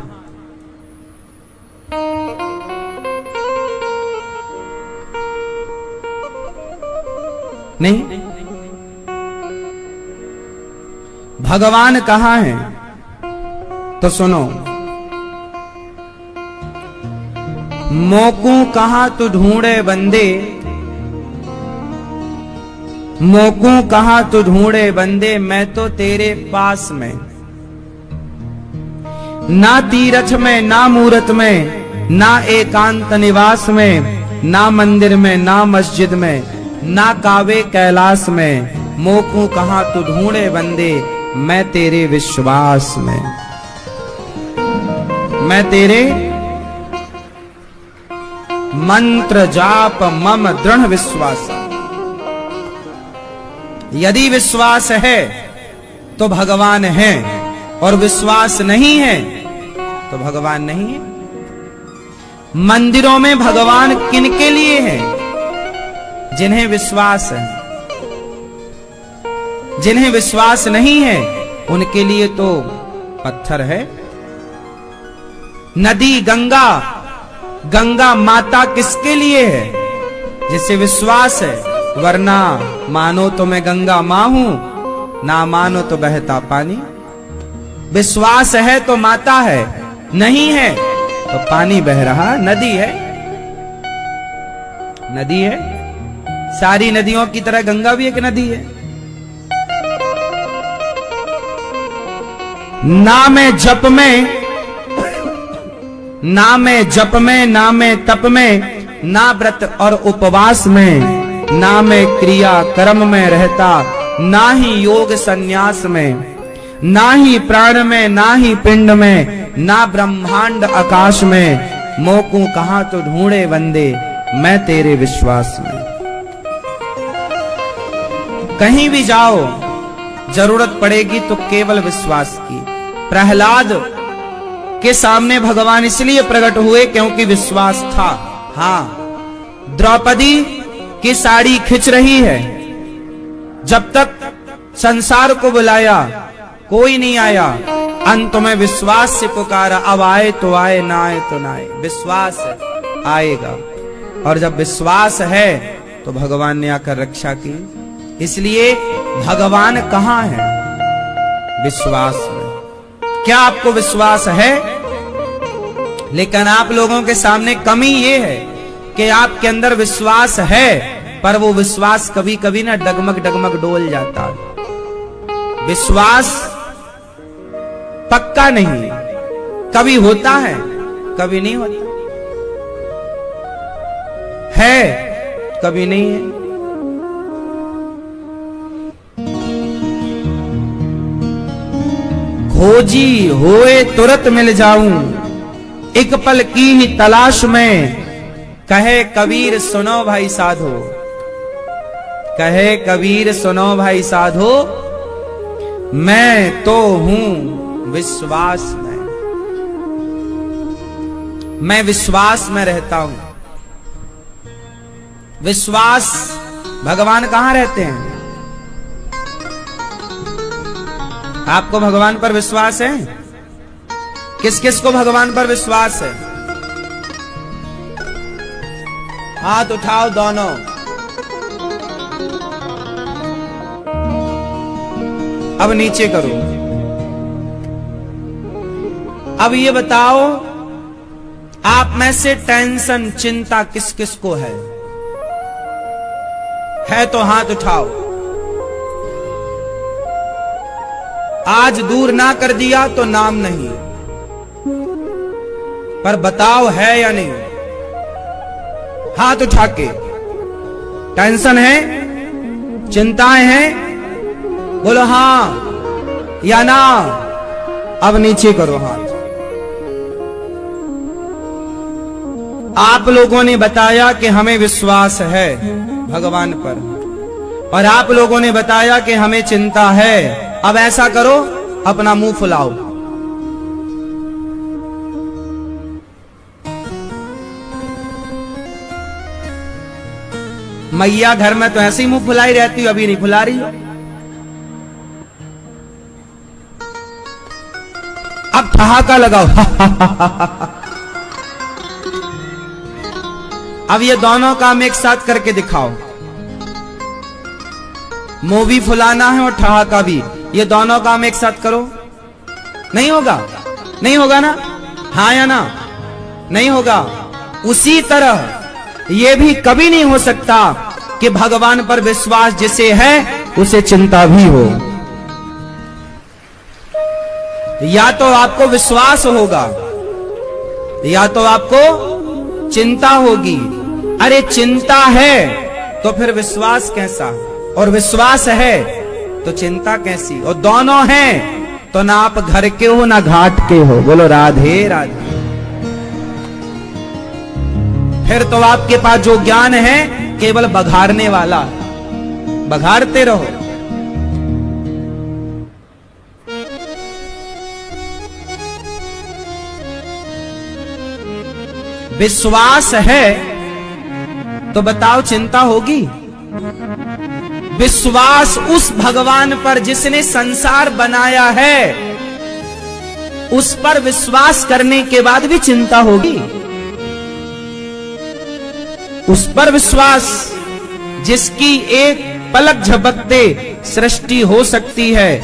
नहीं, भगवान कहां है? तो सुनो, मोकू कहां तू ढूंढे बंदे, मोकू कहां तू ढूंढे बंदे, मैं तो तेरे पास में, ना तीरथ में, ना मूरत में, ना एकांत निवास में, ना मंदिर में, ना मस्जिद में, ना कावे कैलाश में, मोकू कहां तू ढूंढे बंदे, मैं तेरे विश्वास में, मैं तेरे मंत्र जाप मम दृढ़ विश्वास। यदि विश्वास है तो भगवान है, और विश्वास नहीं है तो भगवान नहीं है। मंदिरों में भगवान किनके लिए है? जिन्हें विश्वास है। जिन्हें विश्वास नहीं है उनके लिए तो पत्थर है। नदी गंगा, गंगा माता किसके लिए है? जिसे विश्वास है, वरना मानो तो मैं गंगा मां हूं, ना मानो तो बहता पानी। विश्वास है तो माता है, नहीं है तो पानी बह रहा नदी है। नदी है, सारी नदियों की तरह गंगा भी एक नदी है। ना मैं जप में, ना मैं जप में, ना मैं तप में, ना व्रत और उपवास में, ना मैं क्रिया कर्म में रहता, ना ही योग संन्यास में, ना ही प्राण में, ना ही पिंड में, ना ब्रह्मांड आकाश में, मोकू कहां तो ढूंढे बंदे, मैं तेरे विश्वास में। कहीं भी जाओ जरूरत पड़ेगी तो केवल विश्वास की। प्रहलाद के सामने भगवान इसलिए प्रकट हुए क्योंकि विश्वास था। हां, द्रौपदी की साड़ी खिंच रही है, जब तक संसार को बुलाया कोई नहीं आया, अंत में विश्वास से पुकारा, अब आए तो आए, ना आए तो ना आए, विश्वास आएगा। और जब विश्वास है तो भगवान ने आकर रक्षा की। इसलिए भगवान कहां है? विश्वास में। क्या आपको विश्वास है? लेकिन आप लोगों के सामने कमी ये है कि आपके अंदर विश्वास है, पर वो विश्वास कभी कभी ना डगमग डगमग डोल जाता है। विश्वास पक्का नहीं, कभी होता है कभी नहीं होता है, कभी नहीं है। खोजी होए तुरंत मिल जाऊं, एक पल की ही तलाश में, कहे कबीर सुनो भाई साधो, कहे कबीर सुनो भाई साधो, मैं तो हूं विश्वास में। मैं विश्वास में रहता हूं। विश्वास, भगवान कहां रहते हैं? आपको भगवान पर विश्वास है? किस किस को भगवान पर विश्वास है? हाथ उठाओ दोनों। अब नीचे करो। अब ये बताओ, आप में से टेंशन चिंता किस किस को है तो हाथ उठाओ। आज दूर ना कर दिया तो नाम नहीं, पर बताओ है या नहीं? हाथ उठा के। टेंशन है, चिंताएं हैं, बोलो हां या ना। अब नीचे करो हाथ। आप लोगों ने बताया कि हमें विश्वास है भगवान पर, और आप लोगों ने बताया कि हमें चिंता है। अब ऐसा करो, अपना मुंह फुलाओ। मैया घर में तो ऐसे ही मुंह फुलाई रहती हो, अभी नहीं फुला रही हो। अब ठहाका लगाओ। अब ये दोनों काम एक साथ करके दिखाओ। मुंह भी फुलाना है और ठहाका भी। ये दोनों काम एक साथ करो। नहीं होगा? नहीं होगा ना? हाँ या ना? नहीं होगा। उसी तरह ये भी कभी नहीं हो सकता कि भगवान पर विश्वास जिसे है उसे चिंता भी हो। या तो आपको विश्वास होगा या तो आपको चिंता होगी। अरे चिंता है तो फिर विश्वास कैसा? और विश्वास है तो चिंता कैसी? और दोनों हैं तो ना आप घर के हो ना घाट के हो। बोलो राधे राधे। फिर तो आपके पास जो ज्ञान है केवल बघारने वाला, बघारते रहो। विश्वास है तो बताओ चिंता होगी? विश्वास उस भगवान पर जिसने संसार बनाया है, उस पर विश्वास करने के बाद भी चिंता होगी? उस पर विश्वास जिसकी एक पलक झपकते सृष्टि हो सकती है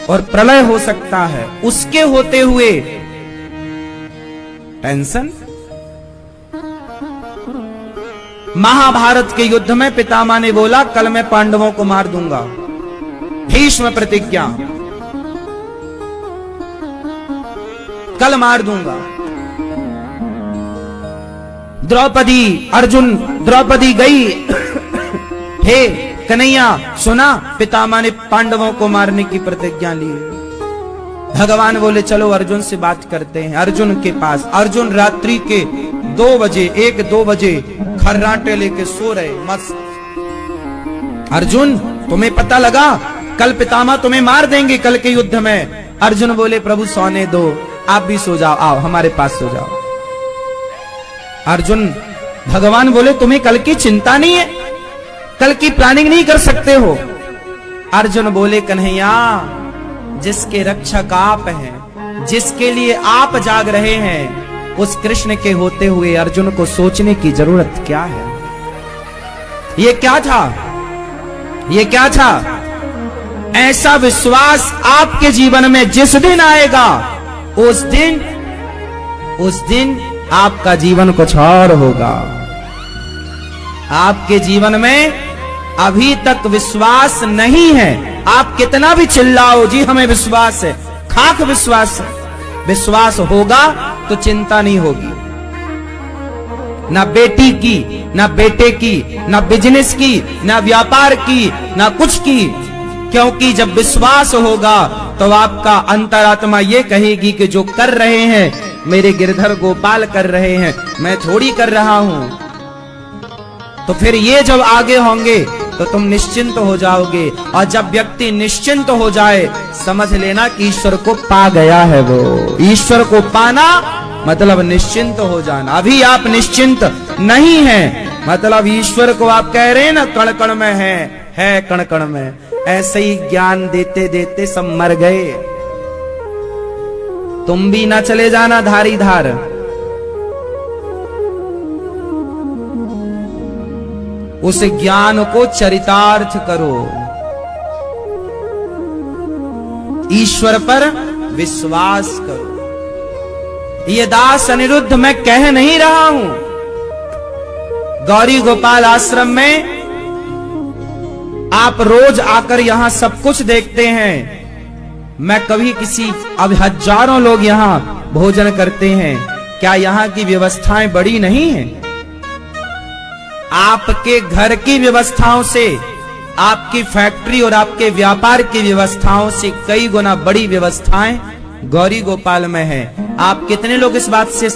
और प्रलय हो सकता है, उसके होते हुए टेंशन? महाभारत के युद्ध में पितामह ने बोला कल मैं पांडवों को मार दूंगा। भीष्म प्रतिज्ञा, कल मार दूंगा। द्रौपदी गई। हे कन्हैया सुना, पितामह ने पांडवों को मारने की प्रतिज्ञा ली। भगवान बोले चलो अर्जुन से बात करते हैं। अर्जुन के पास, अर्जुन रात्रि के 2 बजे 1-2 बजे खर्राटे लेके सो रहे मस्त। अर्जुन तुम्हें पता लगा कल पितामह तुम्हें मार देंगे कल के युद्ध में। अर्जुन बोले प्रभु सोने दो, आप भी सो जाओ, आओ हमारे पास सो जाओ। अर्जुन, भगवान बोले तुम्हें कल की चिंता नहीं है? कल की प्लानिंग नहीं कर सकते हो? अर्जुन बोले कन्हैया, जिसके रक्षक आप हैं, जिसके लिए आप जाग रहे हैं, उस कृष्ण के होते हुए अर्जुन को सोचने की जरूरत क्या है? ये क्या था? ये क्या था? ऐसा विश्वास आपके जीवन में जिस दिन आएगा, उस दिन आपका जीवन कुछ और होगा। आपके जीवन में अभी तक विश्वास नहीं है। आप कितना भी चिल्लाओ जी हमें विश्वास है, खाक विश्वास है। विश्वास होगा तो चिंता नहीं होगी, ना बेटी की, ना बेटे की, ना बिजनेस की, ना व्यापार की, ना कुछ की। क्योंकि जब विश्वास होगा तो आपका अंतरात्मा ये कहेगी कि जो कर रहे हैं मेरे गिरधर गोपाल कर रहे हैं, मैं थोड़ी कर रहा हूं। तो फिर ये जब आगे होंगे तो तुम निश्चिंत हो जाओगे। और जब व्यक्ति निश्चिंत हो जाए, समझ लेना कि ईश्वर को पा गया है। वो ईश्वर को पाना मतलब निश्चिंत हो जाना। अभी आप निश्चिंत नहीं हैं, मतलब ईश्वर को आप कह रहे हैं ना कण कण में है कण कण में। ऐसे ही ज्ञान देते देते सब मर गए। तुम भी ना चले जाना धारी धार। उस ज्ञान को चरितार्थ करो। ईश्वर पर विश्वास करो। ये दास अनिरुद्ध मैं कह नहीं रहा हूं। गौरी गोपाल आश्रम में आप रोज आकर यहां सब कुछ देखते हैं। मैं कभी किसी, अब हजारों लोग यहां भोजन करते हैं, क्या यहां की व्यवस्थाएं बड़ी नहीं हैं? आपके घर की व्यवस्थाओं से, आपकी फैक्ट्री और आपके व्यापार की व्यवस्थाओं से कई गुना बड़ी व्यवस्थाएं गौरी गोपाल में है। आप कितने लोग इस बात से